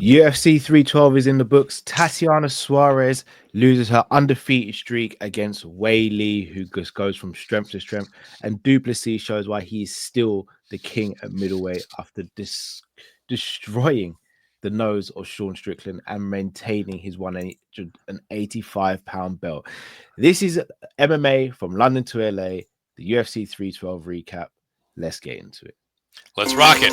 UFC 312 is in the books. Tatiana Suarez loses her undefeated streak against Weili, who just goes from strength to strength. And Plessis shows why he is still the king at middleweight after destroying the nose of Sean Strickland and maintaining his 185-pound belt. This is MMA from London to LA, the UFC 312 recap. Let's get into it. Let's rock it.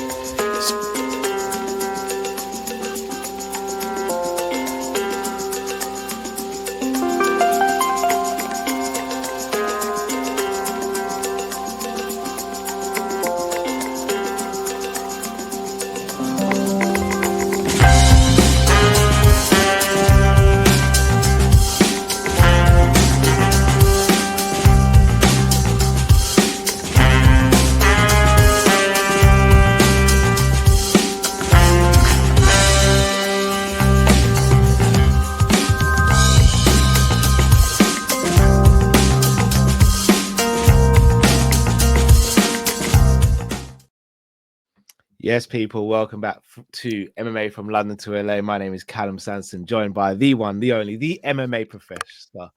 Yes, people, welcome back to MMA from London to LA. My name is Callum Sanderson, joined by the one, the only, the MMA professor,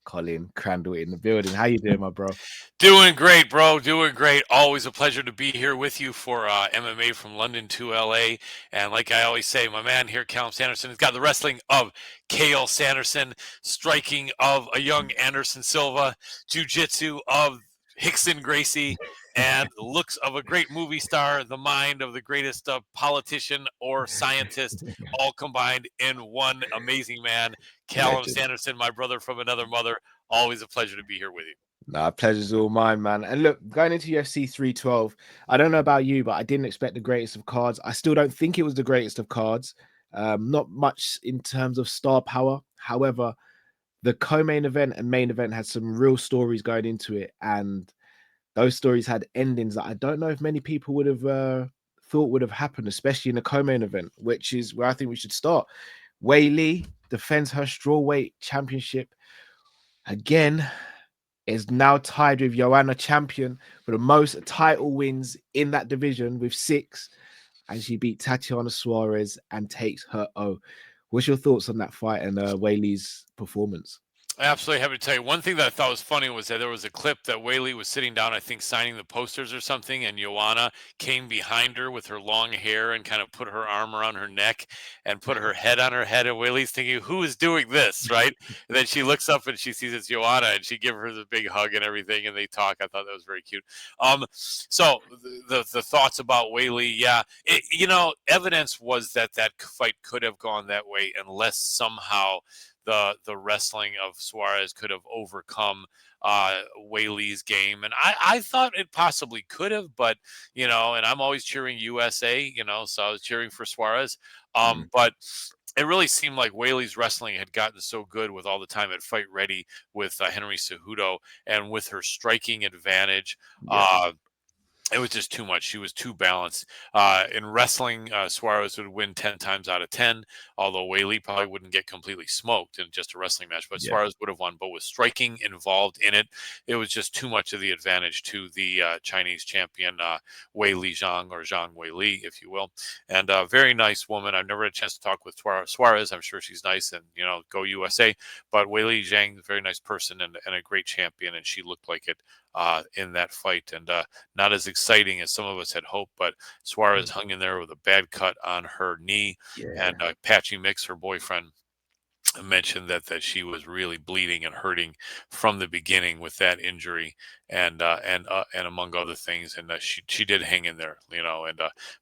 Colin Crandall in the building. How you doing, my bro? Doing great, bro. Doing great. Always a pleasure to be here with you for MMA from London to LA. And like I always say, my man here, Callum Sanderson, has got the wrestling of K.L. Sanderson, striking of a young Anderson Silva, jiu-jitsu of Hickson Gracie, and the looks of a great movie star, the mind of the greatest politician or scientist, all combined in one amazing man, Callum Sanderson, my brother from another mother. Always a pleasure to be here with you. Nah, pleasure's all mine, man. And look, going into UFC 312, I don't know about you, but I didn't expect the greatest of cards. I still don't think it was the greatest of cards. Not much in terms of star power. However, the co-main event and main event had some real stories going into it, and those stories had endings that I don't know if many people would have thought would have happened, especially in the co-main event, which is where I think we should start. Weili defends her strawweight championship again. Is now tied with Joanna Champion for the most title wins in that division with 6, and she beat Tatiana Suarez and takes her O. What's your thoughts on that fight and Weili's performance? I absolutely have to tell you, one thing that I thought was funny was that there was a clip that Weili was sitting down, I think, signing the posters or something, and Joanna came behind her with her long hair and kind of put her arm around her neck and put her head on her head, and Weili's thinking, who is doing this, right? And then she looks up and she sees it's Joanna, and she gives her the big hug and everything, and they talk. I thought that was very cute. So the thoughts about Weili, yeah, evidence was that fight could have gone that way unless somehow the wrestling of Suarez could have overcome Weili's game. And I thought it possibly could have, but, and I'm always cheering USA, so I was cheering for Suarez. But it really seemed like Weili's wrestling had gotten so good with all the time at Fight Ready with Henry Cejudo and with her striking advantage. Yeah. It was just too much. She was too balanced. In wrestling, Suarez would win 10 times out of 10, although Weili probably wouldn't get completely smoked in just a wrestling match, but Suarez would have won. But with striking involved in it, it was just too much of the advantage to the Chinese champion, Weili Zhang, or Zhang Weili, if you will. And a very nice woman. I've never had a chance to talk with Suarez. I'm sure she's nice and, go USA. But Weili Zhang, a very nice person and a great champion, and she looked like it in that fight, and not as exciting as some of us had hoped, but Suarez hung in there with a bad cut on her knee, and Patchy Mix, her boyfriend, mentioned that she was really bleeding and hurting from the beginning with that injury, and among other things, and she did hang in there,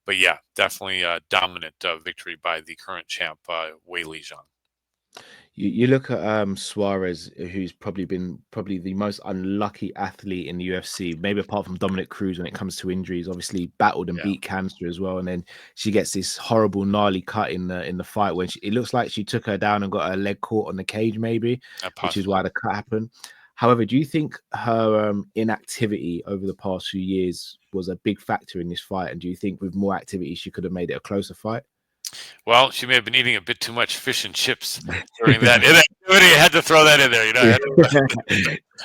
but yeah, definitely dominant victory by the current champ, Weili Zhang. You look at Suarez, who's probably been the most unlucky athlete in the UFC, maybe apart from Dominic Cruz when it comes to injuries. Obviously, battled and beat cancer as well, and then she gets this horrible, gnarly cut in the fight when it looks like she took her down and got her leg caught on the cage, maybe, which is why the cut happened. However, do you think her inactivity over the past few years was a big factor in this fight? And do you think with more activity, she could have made it a closer fight? Well, she may have been eating a bit too much fish and chips during that You had to throw that in there. You know, I had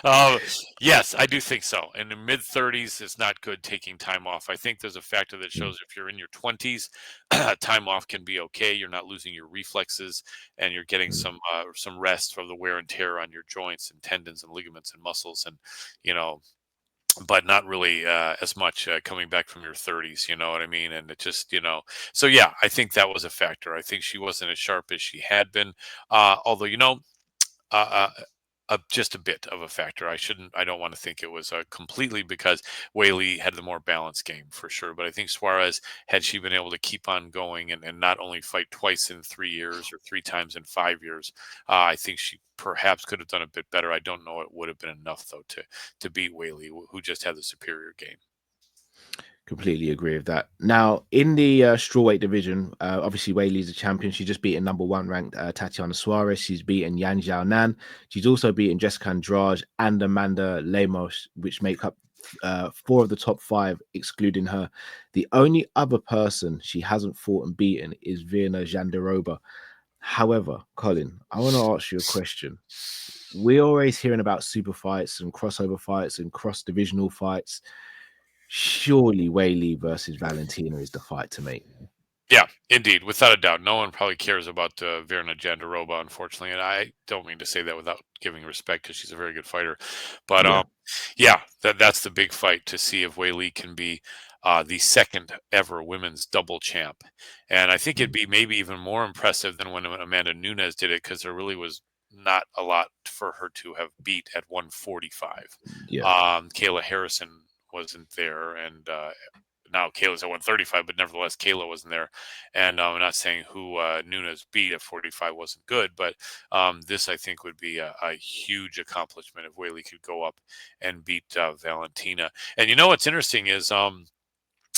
Yeah. to, yes, I do think so. In the mid 30s, it's not good taking time off. I think there's a factor that shows if you're in your 20s, time off can be okay. You're not losing your reflexes, and you're getting some rest from the wear and tear on your joints and tendons and ligaments and muscles, and you know, but not really as much coming back from your 30s. You know what I mean? And it just, so yeah, I think that was a factor. I think she wasn't as sharp as she had been, although uh, just a bit of a factor. I don't want to think it was completely because Weili had the more balanced game for sure. But I think Suarez, had she been able to keep on going and not only fight twice in 3 years or three times in 5 years, I think she perhaps could have done a bit better. I don't know it would have been enough though to beat Weili, who just had the superior game. Completely agree with that. Now, in the strawweight division, obviously Weili's a champion. She's just beaten number one ranked Tatiana Suarez. She's beaten Yan Xiaonan. She's also beaten Jessica Andrade and Amanda Lemos, which make up four of the top five, excluding her. The only other person she hasn't fought and beaten is Virna Jandiroba. However, Colin, I want to ask you a question. We're always hearing about super fights and crossover fights and cross-divisional fights. Surely Weili versus Valentina is the fight to make. Yeah, indeed, without a doubt. No one probably cares about Virna Jandiroba, unfortunately, and I don't mean to say that without giving respect because she's a very good fighter. But Yeah. yeah, that's the big fight to see if Weili can be the second ever women's double champ, and I think it'd be maybe even more impressive than when Amanda Nunes did it because there really was not a lot for her to have beat at 145. Yeah. Kayla Harrison wasn't there, and now Kayla's at 135, but nevertheless, Kayla wasn't there. And I'm not saying who Nunes beat at 45 wasn't good, but this I think would be a huge accomplishment if Weili could go up and beat Valentina. And you know what's interesting is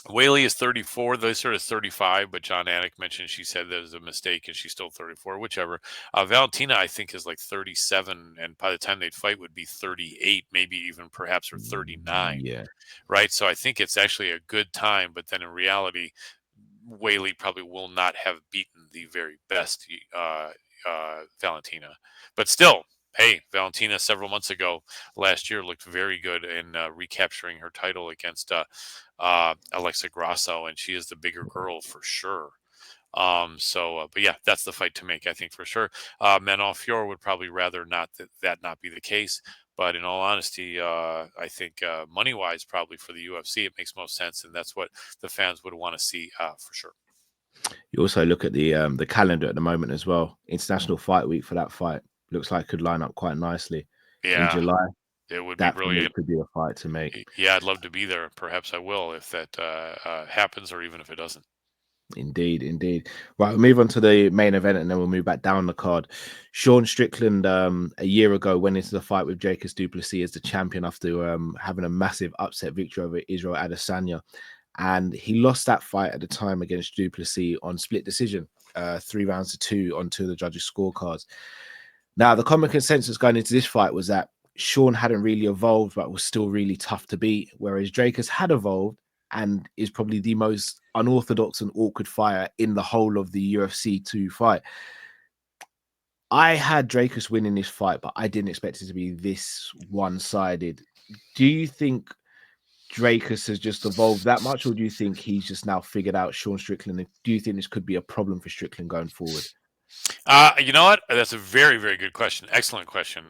Weili is 34. This is 35, but John Anik mentioned she said there's a mistake and she's still 34, whichever. Valentina, I think, is like 37, and by the time they'd fight would be 38, maybe even perhaps or 39, Yeah. right? So I think it's actually a good time, but then in reality, Weili probably will not have beaten the very best Valentina. But still, hey, Valentina several months ago, last year, looked very good in recapturing her title against Alexa Grasso, and she is the bigger girl for sure. But yeah, that's the fight to make, I think, for sure. Manon Fior would probably rather not that not be the case. But in all honesty, I think money wise, probably for the UFC, it makes most sense, and that's what the fans would want to see for sure. You also look at the calendar at the moment as well. International Fight Week for that fight looks like could line up quite nicely in Yeah, July. it would be That for me brilliant. could be a fight to make. Yeah, I'd love to be there. Perhaps I will if that happens, or even if it doesn't. Indeed, indeed. Right, we'll move on to the main event and then we'll move back down the card. Sean Strickland, a year ago, went into the fight with Jacobs Duplessis as the champion after having a massive upset victory over Israel Adesanya. And he lost that fight at the time against Duplessis on split decision, 3 rounds to 2 on 2 of the judges' scorecards. Now, the common consensus going into this fight was that Sean hadn't really evolved, but was still really tough to beat, whereas Dracus had evolved and is probably the most unorthodox and awkward fighter in the whole of the UFC 2 fight. I had Dracus winning this fight, but I didn't expect it to be this one-sided. Do you think Dracus has just evolved that much, or do you think he's just now figured out Sean Strickland? Do you think this could be a problem for Strickland going forward? You know what? That's a very, very good question. Excellent question,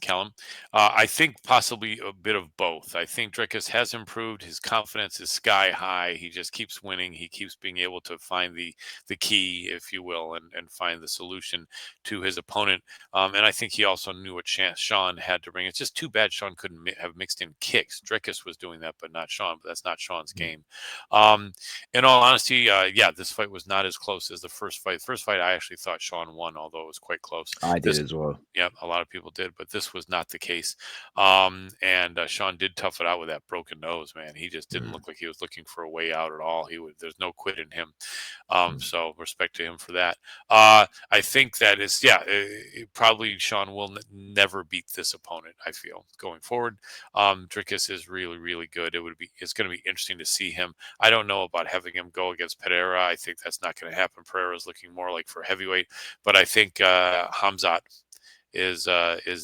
Callum. I think possibly a bit of both. I think Drickus has improved. His confidence is sky high. He just keeps winning. He keeps being able to find the key, if you will, and find the solution to his opponent. And I think he also knew what chance Sean had to bring. It's just too bad Sean couldn't have mixed in kicks. Drickus was doing that, but not Sean. But that's not Sean's game. In all honesty, yeah, this fight was not as close as the first fight. The first fight, I actually thought Sean won, although it was quite close. I did This, as well. yeah, a lot of people did, but this was not the case. And Sean did tough it out with that broken nose, man. He just didn't look like he was looking for a way out at all. There's no quit in him. So respect to him for that. I think that is, yeah, probably Sean will never beat this opponent. I feel going forward. Drickus is really, really good. It's going to be interesting to see him. I don't know about having him go against Pereira. I think that's not going to happen. Pereira is looking more like for heavyweight, but I think Hamzat is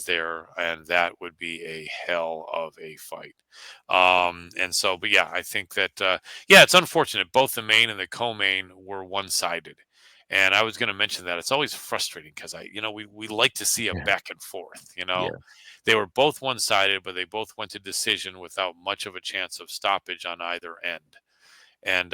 there, and that would be a hell of a fight. And so, but yeah, I think that yeah, it's unfortunate. Both the main and the co-main were one-sided. And I was going to mention that it's always frustrating because we like to see a Yeah, back and forth. yeah, They were both one-sided, but they both went to decision without much of a chance of stoppage on either end. And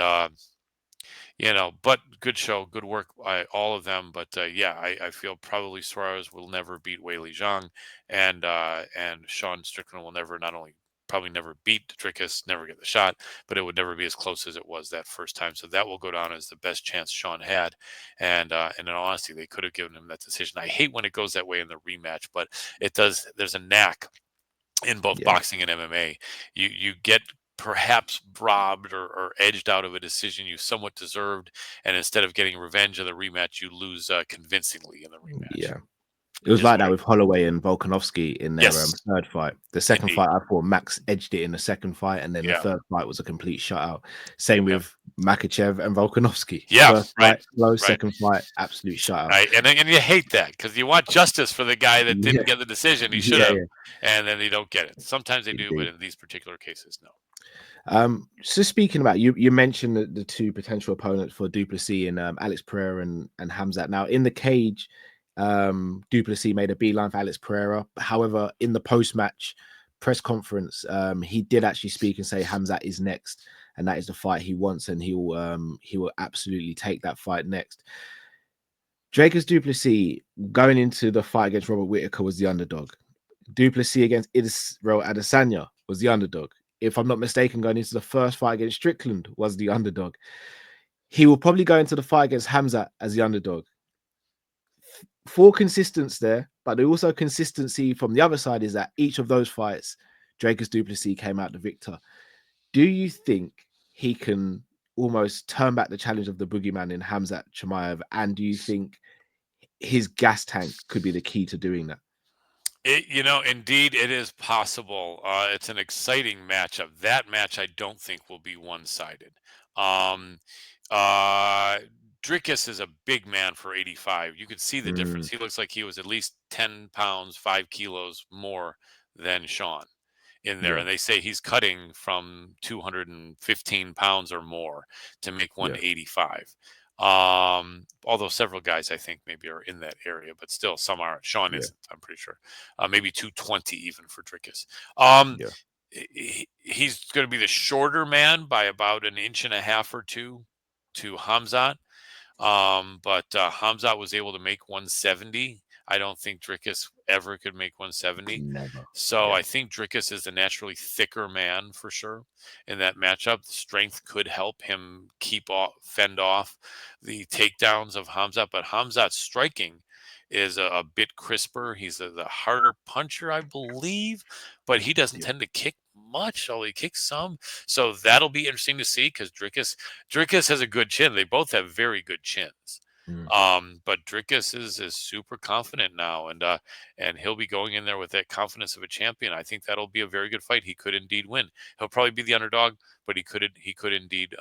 but good show, good work by all of them. But yeah, I feel probably Suarez will never beat Weili Zhang, and Sean Strickland will never not only probably never beat Dricus, never get the shot, but it would never be as close as it was that first time. So that will go down as the best chance Sean had. And in all honesty, they could have given him that decision. I hate when it goes that way in the rematch, but it does. There's a knack in both yeah. boxing and MMA. You get perhaps robbed or edged out of a decision you somewhat deserved, and instead of getting revenge in the rematch, you lose convincingly in the rematch. Yeah. It was Is like what that I with Holloway and Volkanovski in their yes, third fight. The second indeed, fight, I thought Max edged it in the second fight, and then the yeah, third fight was a complete shutout. Same yep, with Makachev and Volkanovski. yeah, First right, fight, slow. right. Second fight, absolute shutout. And you hate that because you want justice for the guy that didn't Yeah, get the decision he should yeah, have, yeah, and then they don't get it. Sometimes they do, but indeed. in these particular cases, no. So speaking about you mentioned the two potential opponents for Duplessis and Alex Pereira and Hamzat. Now in the cage, Duplessis made a beeline for Alex Pereira. However, in the post-match press conference, he did actually speak and say Hamzat is next, and that is the fight he wants, and he will absolutely take that fight next. Dracus Duplessis going into the fight against Robert Whittaker was the underdog. Duplessis against Israel Adesanya was the underdog. If I'm not mistaken, going into the first fight against Strickland was the underdog. He will probably go into the fight against Hamzat as the underdog. For consistency there, but also consistency from the other side is that each of those fights, Dracus Duplessis came out the victor. Do you think he can almost turn back the challenge of the boogeyman in Hamzat Chimaev? And do you think his gas tank could be the key to doing that? Indeed, it is possible. It's an exciting matchup. That match, I don't think will be one-sided. Um, uh, Dricus is a big man for 85. You could see the difference. Mm, He looks like he was at least 10 pounds, 5 kilos more than Sean in there. yeah, And they say he's cutting from 215 pounds or more to make yeah, 185. Although several guys I think maybe are in that area, but still some aren't. Sean yeah, isn't, I'm pretty sure. Maybe 220 even for Dricus. Um, yeah, he's going to be the shorter man by about an inch and a half or two to Hamzat. But Hamzat was able to make 170. I don't think Dricus ever could make 170. never. So Yeah, I think Dricus is the naturally thicker man for sure in that matchup. Strength could help him fend off the takedowns of Hamzat, but Hamzat's striking is a bit crisper. He's the harder puncher, I believe, but he doesn't yeah. tend to kick much, although he kicks some. So that'll be interesting to see because Dricus has a good chin. They both have very good chins. Mm, But Dricus is super confident now, and he'll be going in there with that confidence of a champion. I think that'll be a very good fight. He could indeed win. He'll probably be the underdog, but he could indeed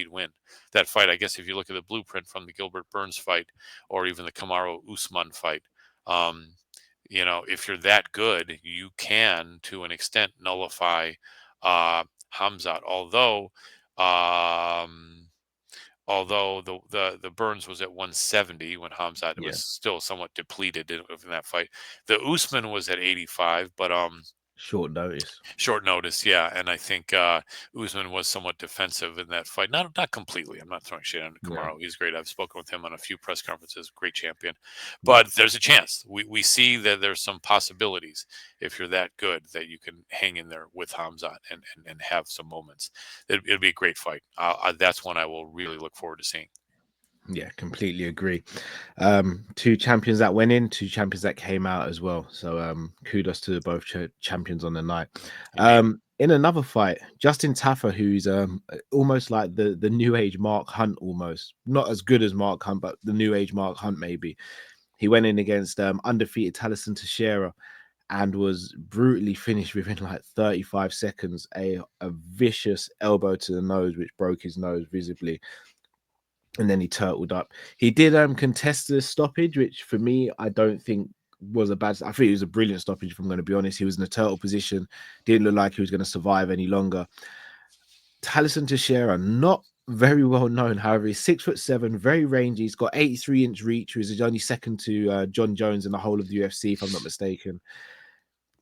win that fight. I guess if you look at the blueprint from the Gilbert Burns fight, or even the Kamaru Usman fight, um, if you're that good, you can to an extent nullify Hamzat. Um, although the Burns was at 170 when Hamzat was yeah. still somewhat depleted in that fight. The Usman was at 85, but Short notice. short notice, yeah. And I think Usman was somewhat defensive in that fight. Not completely. I'm not throwing shade on Yeah, Kamaru. He's great. I've spoken with him on a few press conferences. Great champion. yeah, But there's a chance. We see that there's some possibilities if you're that good that you can hang in there with Hamzat and have some moments. It'll be a great fight. That's one I will really look forward to seeing. yeah. Completely agree. Two champions that went in, two champions that came out as well. So kudos to both champions on the night. Indeed. In another fight, Justin Taffer, who's almost like the new age Mark Hunt, almost not as good as Mark Hunt, but the new age Mark Hunt maybe. He went in against undefeated Talison Teixeira and was brutally finished within like 35 seconds. A vicious elbow to the nose, which broke his nose visibly. And then he turtled up. He did contest the stoppage, which for me, I don't think was a bad. I think it was a brilliant stoppage. If I'm going to be honest, he was in a turtle position. Didn't look like he was going to survive any longer. Talison Teixeira, not very well known. However, he's 6'7", very rangy. He's got 83-inch reach, which is only second to John Jones in the whole of the UFC, if I'm not mistaken.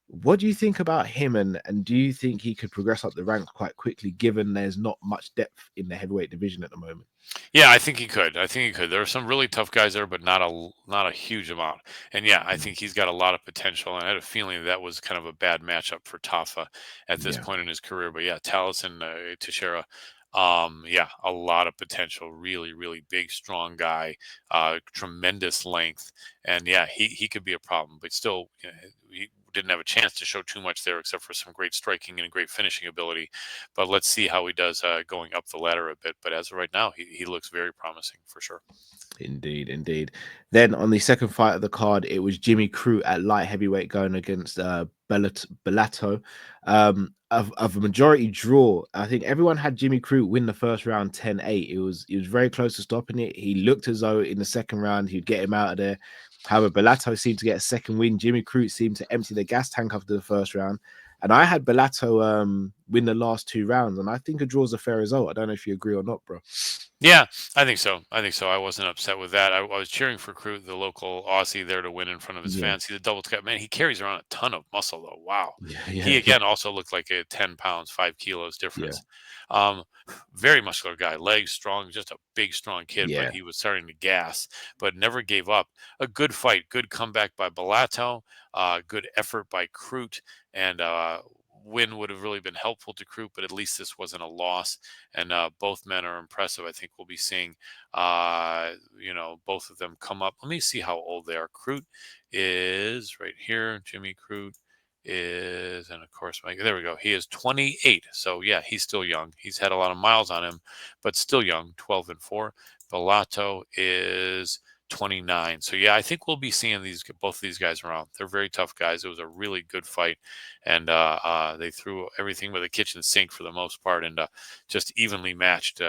What do you think about him, and do you think he could progress up the ranks quite quickly, given there's not much depth in the heavyweight division at the moment? Yeah, I think he could. I think he could. There are some really tough guys there, but not a huge amount. And yeah, I think he's got a lot of potential. And I had a feeling that was kind of a bad matchup for Tafa at this Yeah, point in his career. But yeah, Taliesin Teixeira, yeah, a lot of potential. Really, really big, strong guy, tremendous length, and yeah, he could be a problem. But still, he didn't have a chance to show too much there, except for some great striking and great finishing ability. But let's see how he does going up the ladder a bit. But as of right now, he looks very promising for sure. indeed, indeed. Then on the second fight of the card, it was Jimmy Crute at light heavyweight going against Bellato. Of a majority draw, I think everyone had Jimmy Crute win the first round 10-8. He was very close to stopping it. He looked as though in the second round he'd get him out of there. However, Bellato seemed to get a second win. Jimmy Crute seemed to empty the gas tank after the first round. And I had Bellato win the last 2 rounds, and I think a draw is a fair result. I don't know if you agree or not, bro. Yeah, I think so. I think so. I wasn't upset with that. I was cheering for Crute, the local Aussie, there to win in front of his Yeah, fans. He's a double cut man. He carries around a ton of muscle, though. Wow. yeah, He yeah, again also looked like a 10 pounds, 5 kilos yeah, difference. Um, very muscular guy, legs strong, just a big, strong kid. But yeah. he was starting to gas, but never gave up. A good fight, good comeback by Bellato, good effort by Crute, and win would have really been helpful to Crute, but at least this wasn't a loss. And both men are impressive. I think we'll be seeing, both of them come up. Let me see how old they are. Crute is right here. Jimmy Crute is, and of course, there we go. He is 28. So yeah, he's still young. He's had a lot of miles on him, but still young. 12-4. Bellato is 29. So yeah, I think we'll be seeing both of these guys around. They're very tough guys. It was a really good fight, and they threw everything with a kitchen sink for the most part, and just evenly matched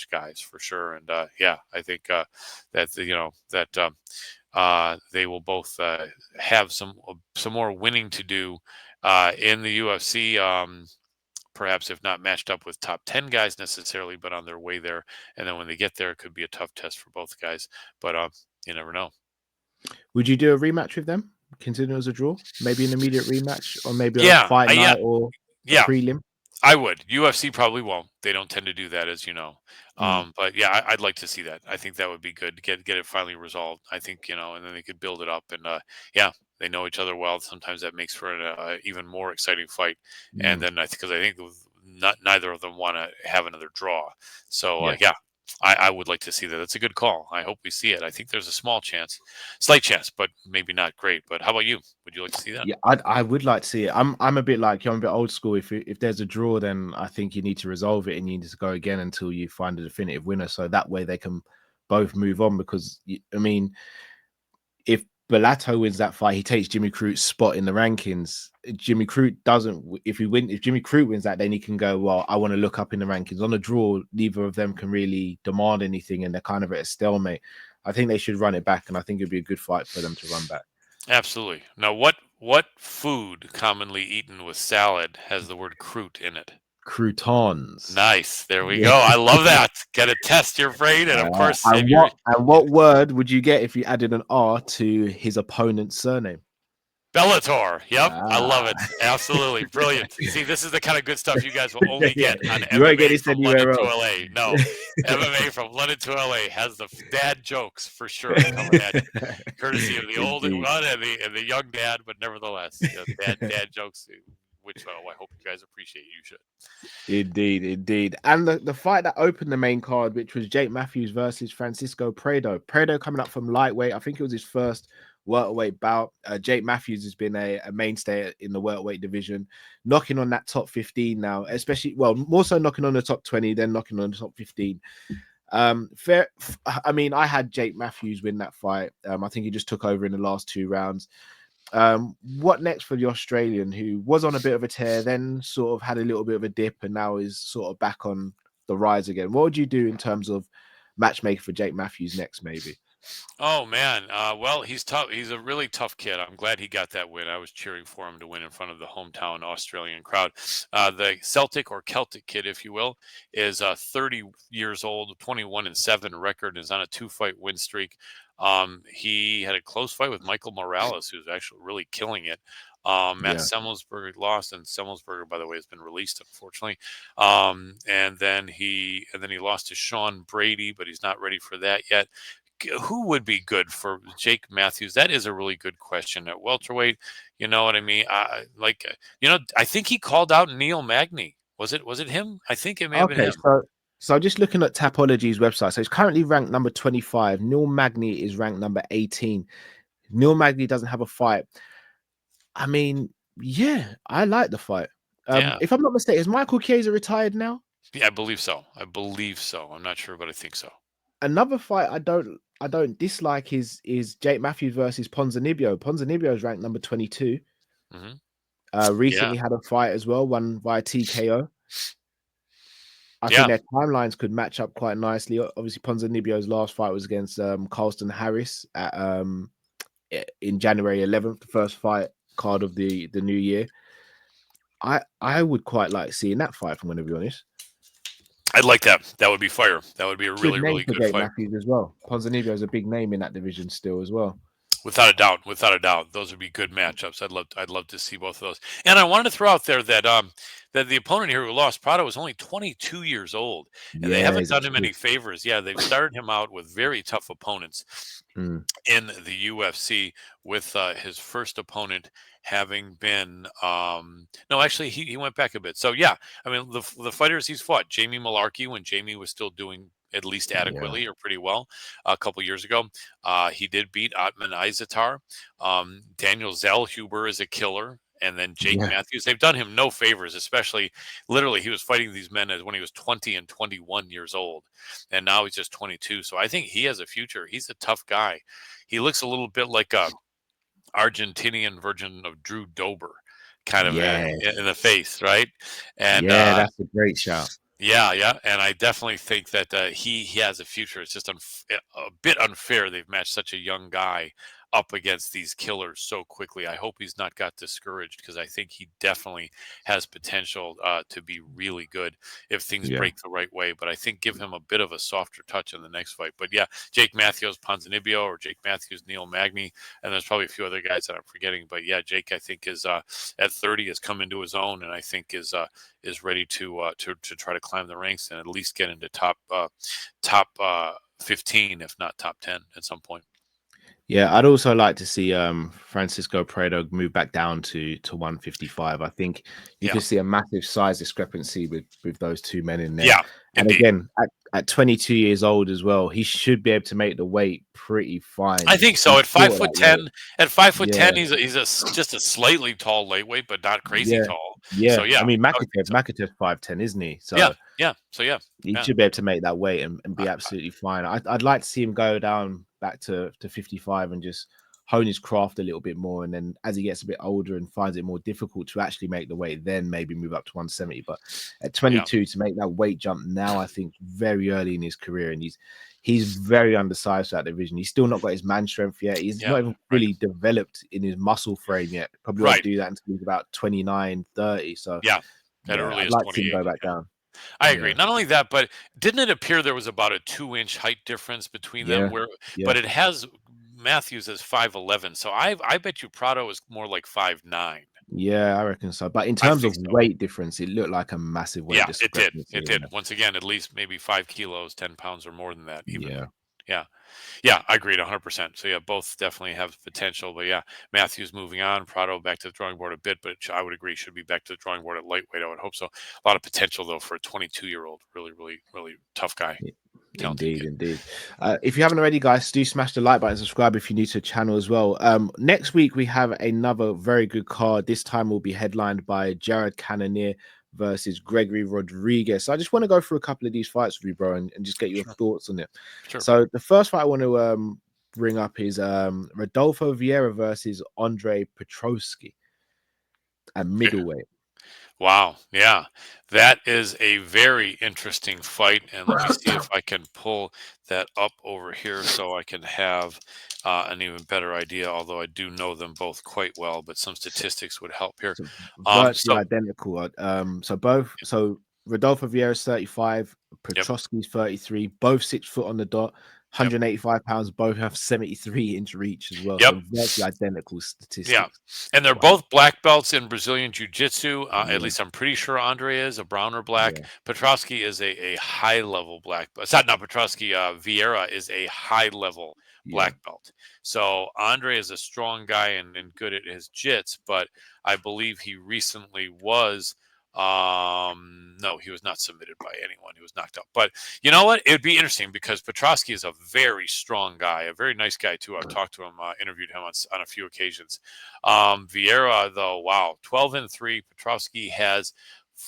guys for sure. And yeah, I think they will both have some more winning to do in the UFC. Perhaps if not matched up with top 10 guys necessarily, but on their way there. And then when they get there, it could be a tough test for both guys. But you never know. Would you do a rematch with them, considering it was a draw? Maybe an immediate rematch, or maybe a Yeah, fight yeah, night or a yeah. prelim? I would. UFC probably won't. They don't tend to do that, as you know. Mm, But yeah, I'd like to see that. I think that would be good to get it finally resolved. I think and then they could build it up. And yeah, they know each other well. Sometimes that makes for an even more exciting fight. And mm, then because I think neither of them want to have another draw. So yeah. yeah, I would like to see that. That's a good call. I hope we see it. I think there's a slight chance, but maybe not great. But how about you? Would you like to see that? Yeah, I would like to see it. I'm a bit like you. I'm a bit old school. If there's a draw, then I think you need to resolve it and you need to go again until you find a definitive winner. So that way they can both move on. Because I mean, if Bellato wins that fight, he takes Jimmy Crute's spot in the rankings. Jimmy Crute doesn't. If Jimmy Crute wins that, then he can go, well, I want to look up in the rankings. On a draw, neither of them can really demand anything, and they're kind of at a stalemate. I think they should run it back, and I think it'd be a good fight for them to run back. Absolutely. Now, what food commonly eaten with salad has the word "croute" in it? Croutons. Nice. There we Yeah. go. I love that. Got to test your brain, and of course, And what word would you get if you added an R to his opponent's surname? Bellator. Yep, I love Ah. it. Absolutely brilliant. See, this is the kind of good stuff you guys will only Yeah, get on you won't get MMA this from London anywhere to else. LA. No, MMA from London to LA has the dad jokes for sure coming at you, courtesy of the old Indeed, one and the young dad, but nevertheless, dad jokes, which I hope you guys appreciate. You should. indeed, indeed. And the fight that opened the main card, which was Jake Matthews versus Francisco Prado. Prado coming up from lightweight. I think it was his first welterweight bout. Jake Matthews has been a mainstay in the welterweight division, knocking on that top 15 now, especially, well, more so knocking on the top 20, then knocking on the top 15. Fair. I mean, I had Jake Matthews win that fight. I think he just took over in the last 2 rounds. What next for the Australian, who was on a bit of a tear, then sort of had a little bit of a dip, and now is sort of back on the rise again? What would you do in terms of matchmaking for Jake Matthews next, maybe? Oh man, well, he's tough. He's a really tough kid. I'm glad he got that win. I was cheering for him to win in front of the hometown Australian crowd. The Celtic or Celtic kid, if you will, is 30 years old, 21-7 record, is on a 2-fight win streak. He had a close fight with Michael Morales, who's actually really killing it. Matt Yeah. Semmelsberger lost, and Semmelsberger, by the way, has been released, unfortunately. And then he lost to Sean Brady, but he's not ready for that yet. Who would be good for Jake Matthews? That is a really good question. At welterweight, you know what I mean? I think he called out Neil Magny. Was it him? I think it may have been Okay, him. so just looking at Tapology's website, so he's currently ranked number 25. Neil Magny is ranked number 18. Neil Magny doesn't have a fight. I mean, yeah, I like the fight. Yeah. If I'm not mistaken, is Michael Chiesa retired now? Yeah, I believe so. I believe so. I'm not sure, but I think so. Another fight I don't dislike is Jake Matthews versus Ponzinibbio. Ponzinibbio is ranked number 22. Hmm. Yeah. Recently had a fight as well, won via TKO. I think Yeah. their timelines could match up quite nicely. Obviously, Ponzinibbio's last fight was against Carlston Harris at in January 11th, the first fight card of the new year. I would quite like seeing that fight, if I'm going to be honest. I'd like that. That would be fire. That would be a Good really, name really for good Jake fight. Matthews as well. Ponzinibbio is a big name in that division still as well. Without a doubt, without a doubt, those would be good matchups. I'd love to see both of those. And I wanted to throw out there that the opponent here who lost, Prado, was only 22 years old, and they Yeah, haven't he's done him actually. any favors. Yeah, they've started him out with very tough opponents Mm, in the UFC, with his first opponent having been no, actually he went back a bit. So yeah, I mean the fighters he's fought, Jamie Malarkey, when Jamie was still doing at least yeah, adequately or pretty well a couple years ago. He did beat Otman Izatar. Daniel Zellhuber is a killer. And then Jake yeah, Matthews, they've done him no favors, especially literally he was fighting these men as when he was 20 and 21 years old. And now he's just 22. So I think he has a future. He's a tough guy. He looks a little bit like a Argentinian version of Drew Dober, kind of yeah, in the face, right? And yeah. That's a great shout. yeah, yeah, and I definitely think that he has a future. It's just a bit unfair they've matched such a young guy up against these killers so quickly. I hope he's not got discouraged, because I think he definitely has potential to be really good if things Yeah. break the right way. But I think give him a bit of a softer touch in the next fight. But yeah, Jake Matthews, Ponzinibbio, or Jake Matthews, Neil Magny, and there's probably a few other guys that I'm forgetting. But yeah, Jake, I think is at 30 has come into his own, and I think is ready to try to climb the ranks and at least get into top 15, if not top 10, at some point. Yeah, I'd also like to see Francisco Prado move back down to 155. I think you Yeah, could see a massive size discrepancy with those two men in there. yeah, And indeed. again, at 22 years old as well, he should be able to make the weight pretty fine. I think so. He's At five short of foot that weight. ten, at 5'10", Yeah, just a slightly tall lightweight, but not crazy yeah, tall. So yeah. yeah, I mean, I would think so. Makatev's 5'10", isn't he? Yeah, So yeah. So yeah, he yeah. should be able to make that weight and I, be absolutely fine. I'd like to see him go down back to 55 and just hone his craft a little bit more. And then as he gets a bit older and finds it more difficult to actually make the weight, then maybe move up to 170. But at yeah, 22 to make that weight jump now, I think very early in his career, and he's very undersized for that division. He's still not got his man strength yet. He's yeah. not even Right, fully developed in his muscle frame yet. Probably won't right. do that until he's about 29, 30. So Yeah, at yeah, early I'd as like to see him 28. go back Yeah. down. I agree. Yeah. Not only that, but didn't it appear there was about a 2-inch height difference between them? Yeah. Where, Yeah. but it has Matthews as 5'11", so I bet you Prado is more like 5'9". Yeah, I reckon so. But in I terms think of so. weight difference, it looked like a massive weight Yeah, it did. discrepancy. It did. Once again, at least maybe 5 kilos, 10 pounds, or more than that, even. Yeah. Yeah. Yeah, I agreed 100%. So yeah, both definitely have potential. But yeah, Matthews moving on, Prado back to the drawing board a bit, but I would agree should be back to the drawing board at lightweight. I would hope so. A lot of potential though for a 22-year-old, really, really, really tough guy, Yeah. talented Indeed, kid. indeed. If you haven't already, guys, do smash the like button, subscribe if you're new to the channel as well. Next week we have another very good card. This time will be headlined by Jared Cannonier versus Gregory Rodriguez. So I just want to go through a couple of these fights with you, bro, and just get your Sure, thoughts on it. sure. So the first fight I want to bring up is Rodolfo Vieira versus Andre Petrosky at Yeah. middleweight. Wow. Yeah. That is a very interesting fight. And let me see if I can pull that up over here so I can have an even better idea, although I do know them both quite well, but some So, statistics would help here. so virtually So, identical. So both. So Rodolfo Vieira's 35, yep. Petrosky's 33, both 6 foot on the dot, Yep. 185 pounds. Both have 73-inch reach as well. Yep. So virtually identical Yeah, statistics. and they're Wow. both black belts in Brazilian Jiu-Jitsu. At Yeah. least I'm pretty sure Andre is a brown or black. Yeah. Petrosky is a high level black belt. It's not Petrosky. Vieira is a high level Yeah. black belt. So Andre is a strong guy and good at his jits, but I believe he recently was. No, he was not submitted by anyone. He was knocked out. But you know what? It would be interesting because Petrosky is a very strong guy, a very nice guy too. I've talked to him, interviewed him on a few occasions. Vieira, though, wow, 12-3. Petrosky has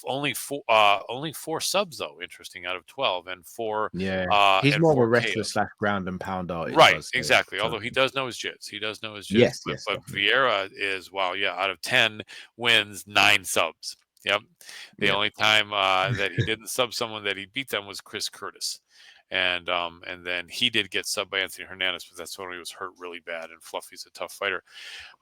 only four subs though. Interesting, out of 12, and four Yeah. He's more of a wrestler KOs. slash ground and pound artist, Right, I'd say. exactly. So Although he does know his jits, he does know his jits. yes, But yes, but definitely. Vieira is, wow, yeah, out of 10 wins, 9 subs. Yep. The Yeah. only time that he didn't sub someone that he beat them was Chris Curtis, and then he did get subbed by Anthony Hernandez, but that's when he was hurt really bad. And Fluffy's a tough fighter.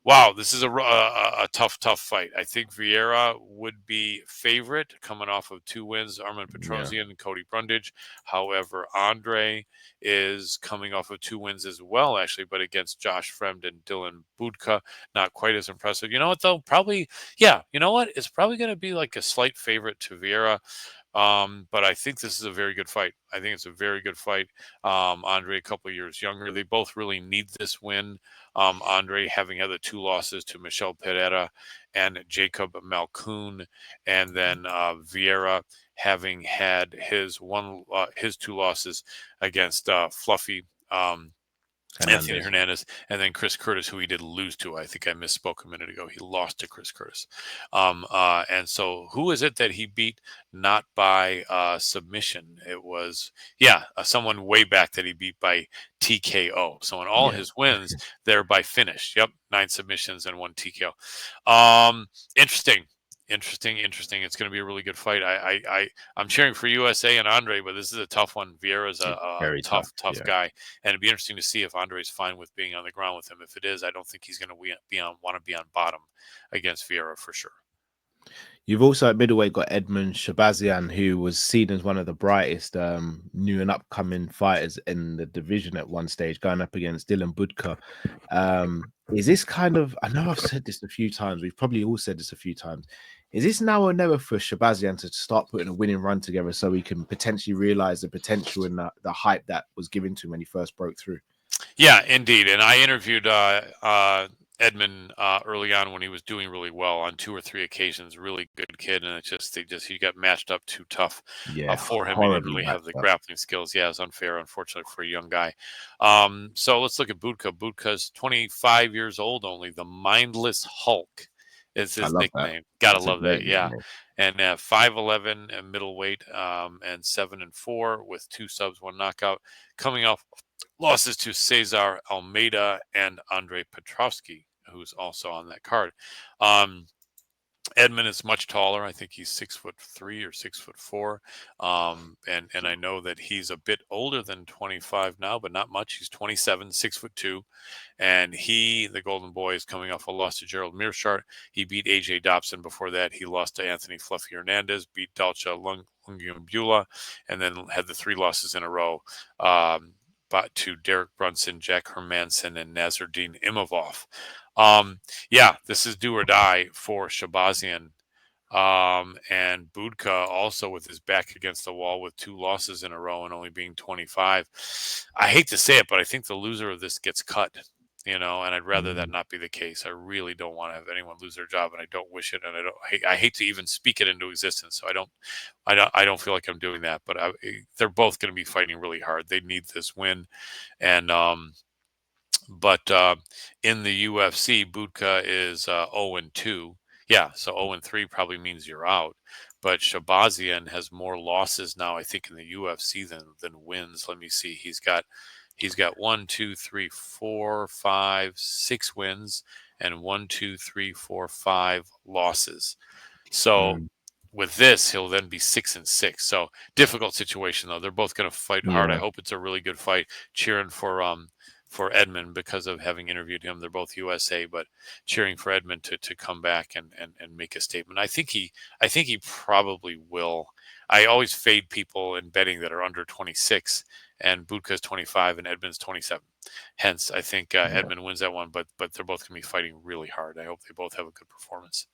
Wow, this is a tough fight. I think Vieira would be favorite coming off of 2 wins, Armin Yeah. Petrosian and Cody Brundage. However, Andre is coming off of 2 wins as well, actually, but against Josh Fremd and Dylan Budka. Not quite as impressive. You know what, though? Probably, yeah, you know what? It's probably going to be like a slight favorite to Vieira. But I think this is a very good fight. I think it's a very good fight. Andre, a couple of years younger. They both really need this win. Andre having had the 2 losses to Michel Pereira and Jacob Malkoon, and then Vieira having had his 2 losses against Fluffy. Anthony Hernandez. Hernandez, and then Chris Curtis, who he did lose to. I think I misspoke a minute ago. He lost to Chris Curtis. And so who is it that he beat? Not by submission. It was, yeah, someone way back that he beat by TKO. So in all Yeah. his wins, they're by finish. Yep, 9 submissions and 1 TKO. Interesting. Interesting. It's going to be a really good fight. I'm cheering for USA and Andre, but this is a tough one. Vieira's a Very tough, tough. tough Yeah. guy, and it'd be interesting to see if Andre's fine with being on the ground with him. If it is, I don't think he's going to want to be on bottom against Vieira for sure. You've also at middleweight got Edmund Shabazian, who was seen as one of the brightest new and upcoming fighters in the division at one stage, going up against Dylan Budka. Is this kind of, I know I've said this a few times, we've probably all said this a few times. Is this now or never for Shabazian to start putting a winning run together so he can potentially realize the potential and the hype that was given to him when he first broke through? Yeah, indeed. And I interviewed Edmund early on when he was doing really well on 2 or 3 occasions. Really good kid, and he got matched up too tough Yeah, for him. He didn't horribly really have the matched up. grappling skills. Yeah, it's unfair, unfortunately, for a young guy. So let's look at Budka. Budka's 25 years old only. The Mindless Hulk is I his love that. nickname. Gotta That's a love great that. Yeah. nickname. And 5'11" and middleweight, and 7-4 with 2 subs, 1 knockout, coming off losses to Cesar Almeida and Andre Petrovsky, who's also on that card. Um, Edmund is much taller. I think he's 6'3" or 6'4", and I know that he's a bit older than 25 now, but not much. He's 27, 6'2", and the Golden Boy, is coming off a loss to Gerald Mearshart. He beat AJ Dobson. Before that, he lost to Anthony Fluffy Hernandez, beat Dalcha Lungiambula, and then had the 3 losses in a row. But to Derek Brunson, Jack Hermanson, and Nazardine Imavov. Yeah, this is do or die for Shabazian. And Budka also with his back against the wall with 2 losses in a row and only being 25. I hate to say it, but I think the loser of this gets cut, and I'd rather that Mm. not be the case. I really don't want to have anyone lose their job, and I don't wish it, and I hate to even speak it into existence. So I don't feel like I'm doing that, but they're both going to be fighting really hard. They need this win, and but in the UFC, Budka is 0-2. Yeah, so 0-3 probably means you're out. But Shabazian has more losses now, I think, in the UFC than wins. Let me see. He's got 1, 2, 3, 4, 5, 6 wins and 1, 2, 3, 4, 5 losses. So Mm. with this, he'll then be 6-6. So difficult situation though. They're both going to fight hard. I Yeah. hope it's a really good fight. Cheering for Edmund because of having interviewed him. They're both USA, but cheering for Edmund to come back and make a statement. I think he probably will. I always fade people in betting that are under 26, and Budka's 25 and Edmund's 27. Hence, I think Edmund wins that one, but they're both going to be fighting really hard. I hope they both have a good performance.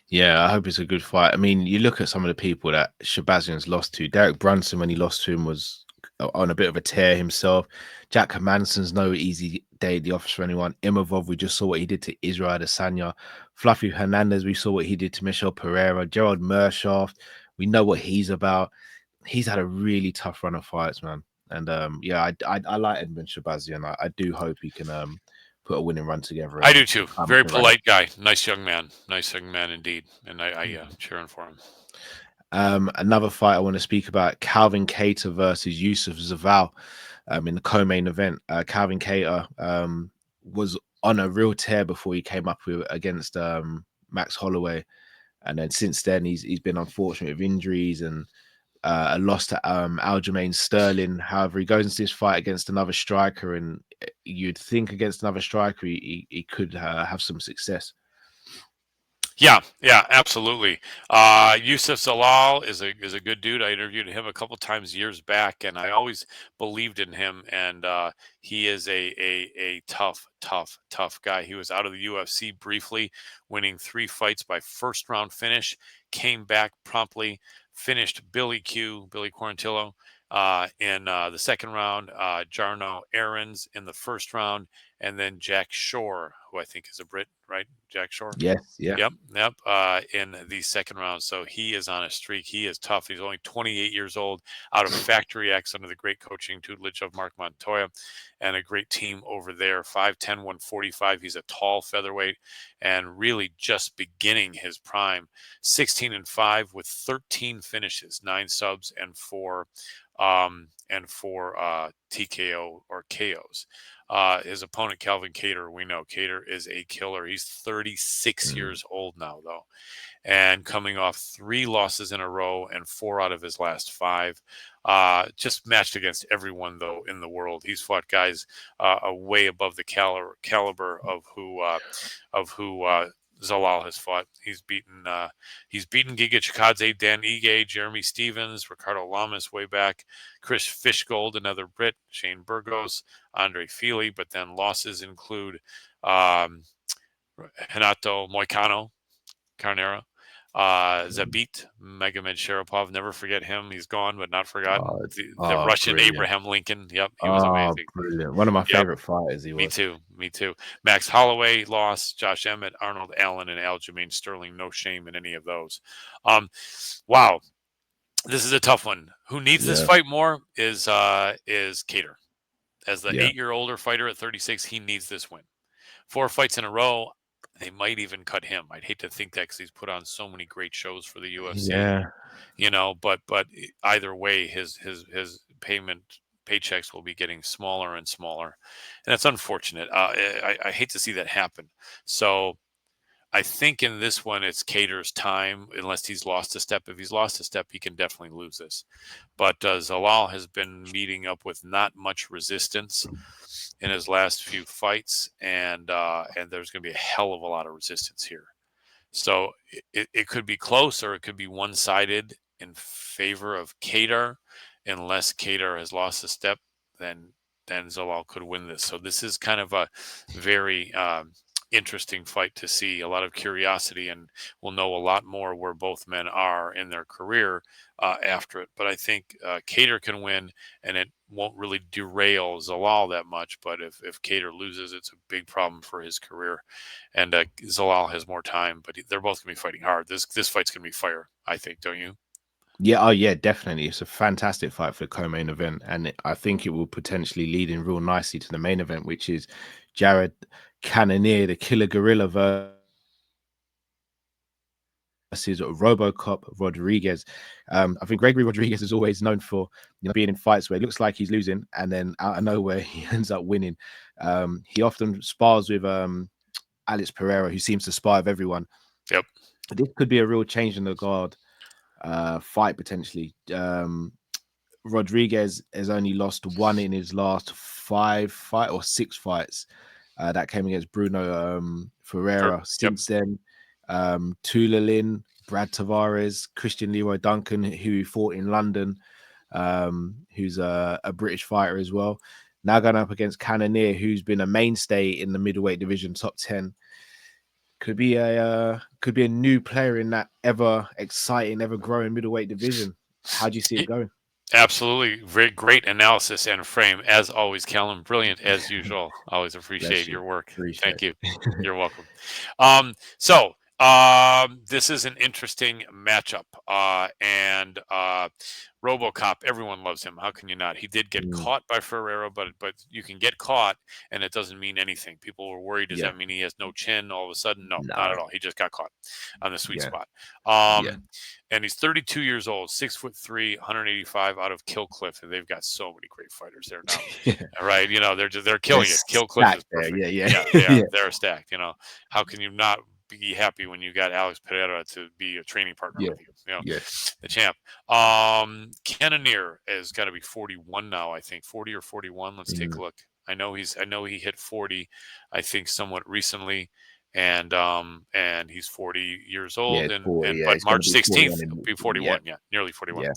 Yeah, I hope it's a good fight. I mean, you look at some of the people that Shabazian's lost to. Derek Brunson, when he lost to him, was on a bit of a tear himself. Jack Hermansson's no easy day at the office for anyone. Imavov, we just saw what he did to Israel Adesanya. Fluffy Hernandez, we saw what he did to Michel Pereira. Gerald Mershaft, we know what he's about. He's had a really tough run of fights, man. And yeah, I like Edmund Shabazian. I do hope he can put a winning run together. I do too. Very polite guy. Nice young man. Nice young man indeed. And I cheering for him. Another fight I want to speak about: Calvin Kattar versus Yusuf Zaval in the co-main event. Calvin Kattar was on a real tear before he came up against Max Holloway, and then since then he's been unfortunate with injuries and a loss to Aljamain Sterling. However, he goes into this fight against another striker, and you'd think against another striker he could have some success. Yeah, absolutely. Yusuf Zalal is a good dude. I interviewed him a couple times years back, and I always believed in him. And he is a tough guy. He was out of the UFC briefly, winning 3 fights by first round finish. Came back promptly, finished Billy Quarantillo in the second round. Jarno Aarons in the first round, and then Jack Shore, who I think is a Brit, right? Jack Shore. Yes, yeah. Yep. In the second round. So he is on a streak. He is tough. He's only 28 years old, out of Factory X under the great coaching tutelage of Mark Montoya and a great team over there. 5'10", 145. He's a tall featherweight and really just beginning his prime. 16-5 with 13 finishes, 9 subs and 4 TKO or KOs. His opponent, Calvin Kattar, we know Kattar is a killer. He's 36 years old now, though, and coming off 3 losses in a row and 4 out of his last 5. Just matched against everyone, though, in the world. He's fought guys way above the caliber of who Zalal has fought. He's beaten Giga Chikadze, Dan Ige, Jeremy Stevens, Ricardo Lamas way back, Chris Fishgold, another Brit, Shane Burgos, Andre Fili, but then losses include Renato Moicano Carnera, Zabit Magomed Sharapov. Never forget him. He's gone, but not forgotten. The Russian brilliant. Abraham Lincoln. Yep, he was amazing. Brilliant. One of my favorite fighters. He was. Me too. Max Holloway lost. Josh Emmett, Arnold Allen, and Aljamain Sterling. No shame in any of those. Wow, this is a tough one. Who needs this fight more is Kattar. As the 8-year-older fighter at 36, he needs this win. 4 fights in a row. They might even cut him. I'd hate to think that because he's put on so many great shows for the UFC. Yeah. But either way, his paychecks will be getting smaller and smaller, and that's unfortunate. I hate to see that happen. So I think in this one, it's Kattar's time, unless he's lost a step. If he's lost a step, he can definitely lose this. But Zalal has been meeting up with not much resistance in his last few fights, and there's going to be a hell of a lot of resistance here. So it could be close, or it could be one-sided in favor of Kattar. Unless Kattar has lost a step, then Zalal could win this. So this is kind of a very interesting fight to see. A lot of curiosity, and we'll know a lot more where both men are in their career after it. But I think Kattar can win, and it won't really derail Zalal that much. But if Kattar loses, it's a big problem for his career. And Zalal has more time, but they're both going to be fighting hard. This fight's going to be fire, I think, don't you? Yeah, oh yeah, definitely. It's a fantastic fight for the co-main event, and I think it will potentially lead in real nicely to the main event, which is Jared Cannonier, the Killer Gorilla versus Robocop Rodriguez. I think Gregory Rodriguez is always known for being in fights where it looks like he's losing, and then out of nowhere he ends up winning. He often spars with Alex Pereira, who seems to spar with everyone. Yep. This could be a real change in the guard fight potentially. Rodriguez has only lost one in his last 6 fights. That came against Bruno Ferreira. Yep. Since then, Tulalin, Brad Tavares, Christian Leroy Duncan, who fought in London, who's a British fighter as well. Now going up against Cannonier, who's been a mainstay in the middleweight division, top 10. Could be a new player in that ever exciting, ever growing middleweight division. How do you see it going? Absolutely. Very great analysis and frame, as always, Callum. Brilliant, as usual. Always appreciate your work. Thank you. You're welcome. This is an interesting matchup. And RoboCop, everyone loves him. How can you not? He did get caught by Ferreira, but you can get caught, and it doesn't mean anything. People were worried. Does that mean he has no chin all of a sudden? No, not at all. He just got caught on the sweet spot. And he's 32 years old, 6'3", 185 out of Killcliff, and they've got so many great fighters there now. Right? You know, they're killing it. Killcliff is perfect. They're stacked. You know, how can you not be happy when you got Alex Pereira to be a training partner with you? You know, the champ. Cannonier has got to be 41 now, I think, 40 or 41. Let's take a look. I know he hit 40, I think, somewhat recently. And he's 40 years old, but March 16th he'll be 41, nearly 41.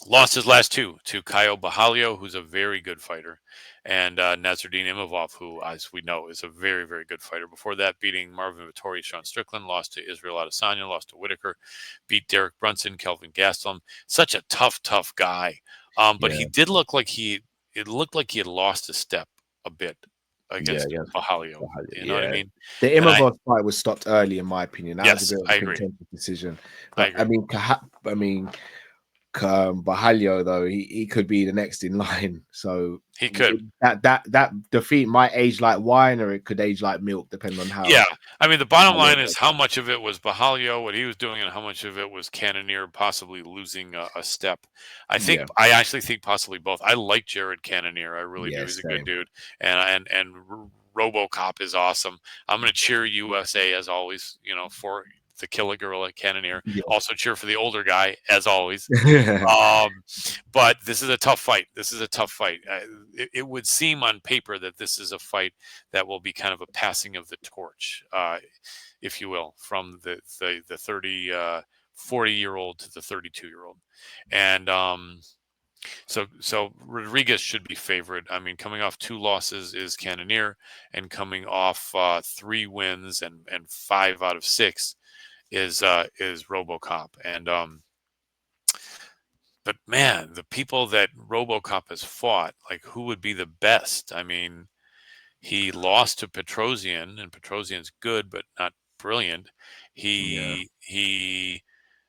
Lost his last two to Caio Bajalio, who's a very good fighter, and Nasruddin Imavov, who, as we know, is a very, very good fighter. Before that, beating Marvin Vettori, Sean Strickland, lost to Israel Adesanya, lost to Whitaker, beat Derek Brunson, Kelvin Gastelum. Such a tough guy. But he did look like it looked like he had lost a step a bit against Bajalio. You know what I mean? The Imavov fight was stopped early, in my opinion. That was a bit of a contentious decision. But I mean, Bajalio, though, he could be the next in line. So he could. That defeat might age like wine, or it could age like milk, depending on how. Yeah, I mean, the bottom line is how much of it was Bajalio, what he was doing, and how much of it was Cannonier possibly losing a step. I actually think possibly both. I like Jared Cannonier. I really do. He's a good dude, and RoboCop is awesome. I'm going to cheer USA as always. You know, for the killer gorilla Cannonier. Also cheer for the older guy as always. But this is a tough fight. It would seem on paper that this is a fight that will be kind of a passing of the torch, if you will, from the 40-year-old to the 32-year-old. And so Rodriguez should be favored. I mean, coming off 2 losses is Cannonier, and coming off 3 wins and 5 out of 6 is RoboCop. And but man, the people that RoboCop has fought, like, who would be the best? I mean, he lost to Petrosian, and Petrosian's good but not brilliant. And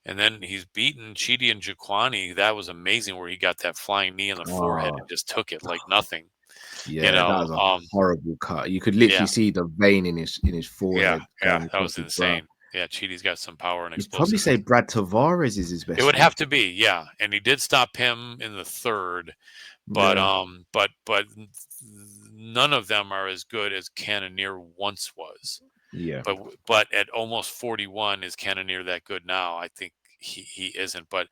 then he's beaten Chidi and Jaquani. That was amazing, where he got that flying knee in the forehead and just took it like nothing. Yeah, that was a horrible cut. You could literally see the vein in his forehead. Yeah, that was insane. Yeah, Chidi's got some power and explosiveness. You'd probably say Brad Tavares is his best. It would have to be, yeah. And he did stop him in the 3rd, but none of them are as good as Cannonier once was. Yeah. But at almost 41, is Cannonier that good now? I think he isn't, but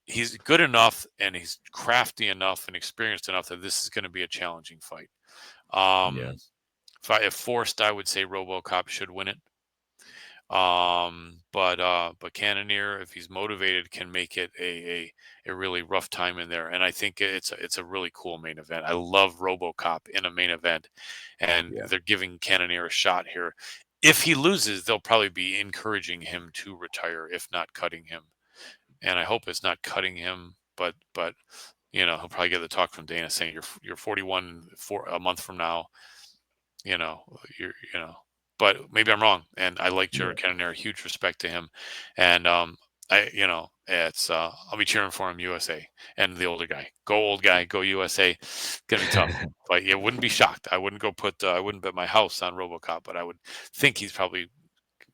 he's good enough, and he's crafty enough and experienced enough that this is going to be a challenging fight. If forced, I would say RoboCop should win it. But Cannonier, if he's motivated, can make it a really rough time in there. And I think it's a really cool main event. I love RoboCop in a main event, and they're giving Cannonier a shot here. If he loses, they'll probably be encouraging him to retire, if not cutting him. And I hope it's not cutting him, but you know, he'll probably get the talk from Dana saying you're 41 a month from now. You know, but maybe I'm wrong. And I like Jared Cannonier, huge respect to him. And it's I'll be cheering for him, USA, and the older guy. Go old guy, go USA. Gonna be tough. But you wouldn't be shocked. I wouldn't I wouldn't bet my house on RoboCop, but I would think he's probably,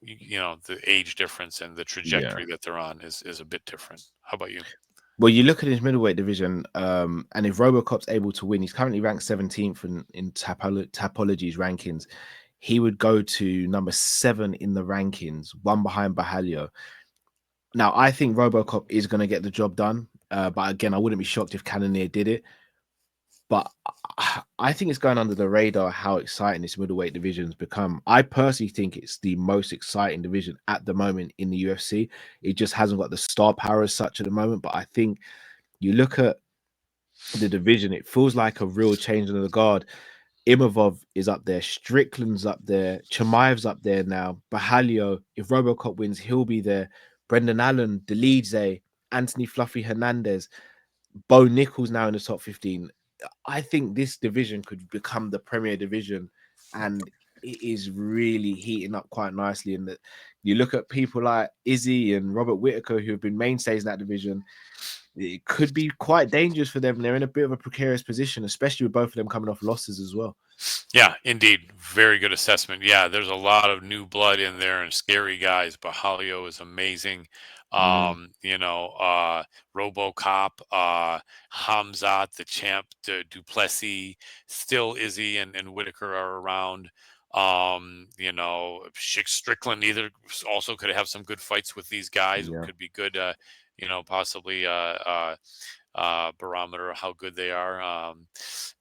the age difference and the trajectory that they're on is a bit different. How about you? Well, you look at his middleweight division, and if RoboCop's able to win, he's currently ranked 17th in Tapology's rankings. He would go to number 7 in the rankings, one behind Bajalio. Now, I think RoboCop is going to get the job done. But again, I wouldn't be shocked if Cannonier did it. But I think it's going under the radar how exciting this middleweight division has become. I personally think it's the most exciting division at the moment in the UFC. It just hasn't got the star power as such at the moment. But I think you look at the division, it feels like a real change in the guard. Imavov is up there, Strickland's up there, Chimaev's up there now, Bahalio, if Robocop wins, he'll be there. Brendan Allen, Delize, Anthony Fluffy Hernandez, Bo Nichols now in the top 15. I think this division could become the premier division, and it is really heating up quite nicely. And that you look at people like Izzy and Robert Whitaker, who have been mainstays in that division, it could be quite dangerous for them. They're in a bit of a precarious position, especially with both of them coming off losses as well. Yeah, indeed. Very good assessment. Yeah, there's a lot of new blood in there and scary guys. Bahalio is amazing. You know, RoboCop, Hamzat, the champ, Duplessis, still Izzy and Whitaker are around. You know, Strickland either also could have some good fights with these guys. Yeah, Could be good, you know, possibly barometer of how good they are.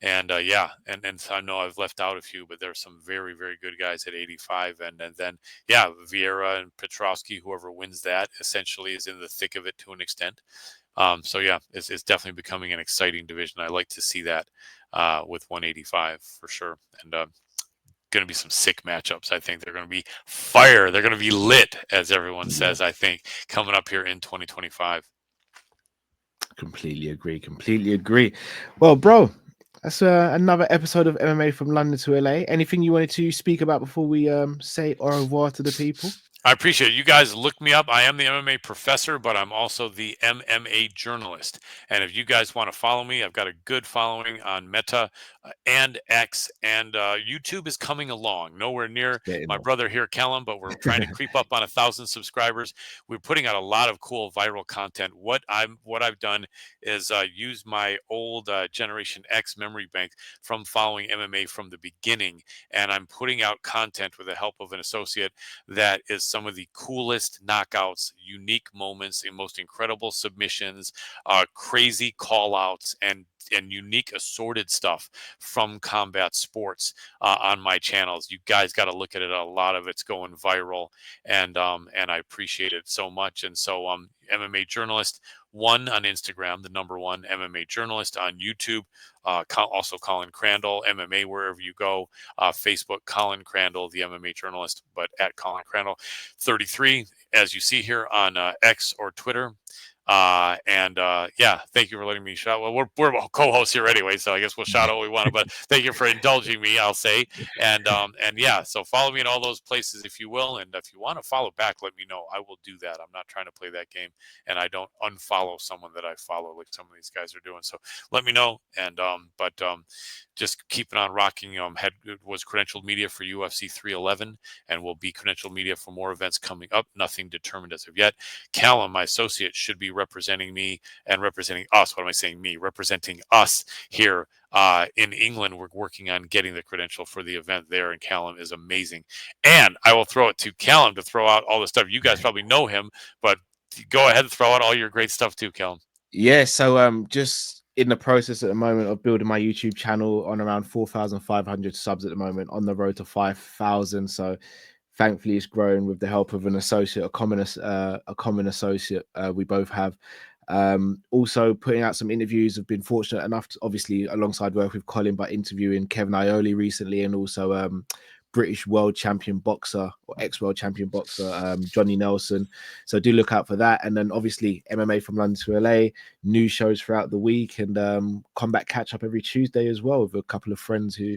Yeah, and so I know I've left out a few, but there's some very, very good guys at 85. And then, yeah, Vieira and Petrovsky, whoever wins that essentially is in the thick of it to an extent. So yeah, it's definitely becoming an exciting division. I like to see that with 185 for sure. And going to be some sick matchups. I think they're going to be fire. They're going to be lit, as everyone says, I think, coming up here in 2025. completely agree. Completely agree. Well, bro, that's another episode of MMA from London to LA. Anything you wanted to speak about before we say au revoir to the people? I appreciate it. You guys look me up. I am the MMA professor, but I'm also the MMA journalist. And if you guys want to follow me, I've got a good following on Meta and X, and YouTube is coming along. Nowhere near my brother here, Callum, but we're trying to creep up on 1,000 subscribers. We're putting out a lot of cool viral content. What I've done is use my old Generation X memory bank from following MMA from the beginning, and I'm putting out content with the help of an associate that is some of the coolest knockouts, unique moments, and most incredible submissions, crazy call outs, and unique assorted stuff from combat sports on my channels. You guys got to look at it. A lot of it's going viral, and I appreciate it so much. And so MMA journalist 1 on Instagram, the number 1 MMA journalist on YouTube. Also Colin Crandall, MMA wherever you go. Facebook, Colin Crandall, the MMA journalist, but at Colin Crandall 33, as you see here on X or Twitter. Yeah, thank you for letting me shout. Well, we're co-hosts here anyway, so I guess we'll shout out what we want. But thank you for indulging me, I'll say. And yeah, so follow me in all those places if you will. And if you want to follow back, let me know. I will do that. I'm not trying to play that game, and I don't unfollow someone that I follow like some of these guys are doing. So let me know. And just keeping on rocking. Was credentialed media for UFC 311, and will be credentialed media for more events coming up. Nothing determined as of yet. Callum, my associate, should be representing me and representing us. What am I saying? Me representing us here in England. We're working on getting the credential for the event there, and Callum is amazing. And I will throw it to Callum to throw out all the stuff. You guys probably know him, but go ahead and throw out all your great stuff too, Callum. Yeah, so just in the process at the moment of building my YouTube channel on around 4,500 subs at the moment, on the road to 5,000. So thankfully it's growing with the help of an associate, a common associate we both have. Also putting out some interviews. I've been fortunate enough to, obviously alongside work with Colin, but interviewing Kevin Ioli recently, and also British world champion boxer or ex-world champion boxer Johnny Nelson. So do look out for that. And then obviously MMA from London to LA, news shows throughout the week, and combat catch up every Tuesday as well with a couple of friends who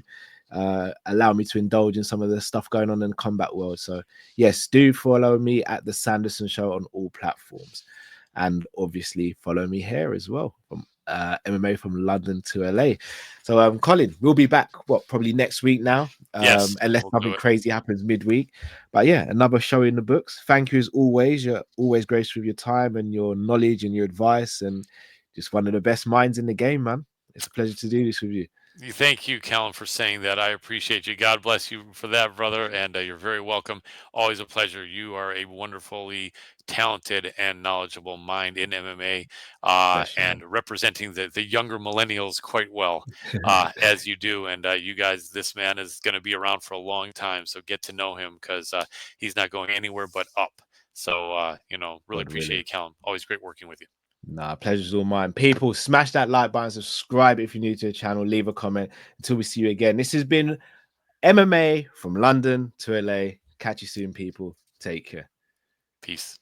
allow me to indulge in some of the stuff going on in the combat world. So yes, do follow me at the Sanderson Show on all platforms, and obviously follow me here as well from MMA from London to LA. So Colin, we'll be back probably next week now, Yes, unless we'll something crazy happens midweek. But yeah, another show in the books. Thank you as always. You're always gracious with your time and your knowledge and your advice, and just one of the best minds in the game, man. It's a pleasure to do this with you. Thank you, Callum, for saying that. I appreciate you. God bless you for that, brother. And you're very welcome. Always a pleasure. You are a wonderfully talented and knowledgeable mind in MMA, Bless you, man. and representing the younger millennials quite well, as you do. And you guys, this man is going to be around for a long time. So get to know him, because he's not going anywhere but up. So, really God appreciate you, willing. Callum. Always great working with you. Nah, pleasure's all mine. People, smash that like button, subscribe if you're new to the channel, leave a comment. Until we see you again. This has been MMA from London to LA. Catch you soon, people. Take care. Peace.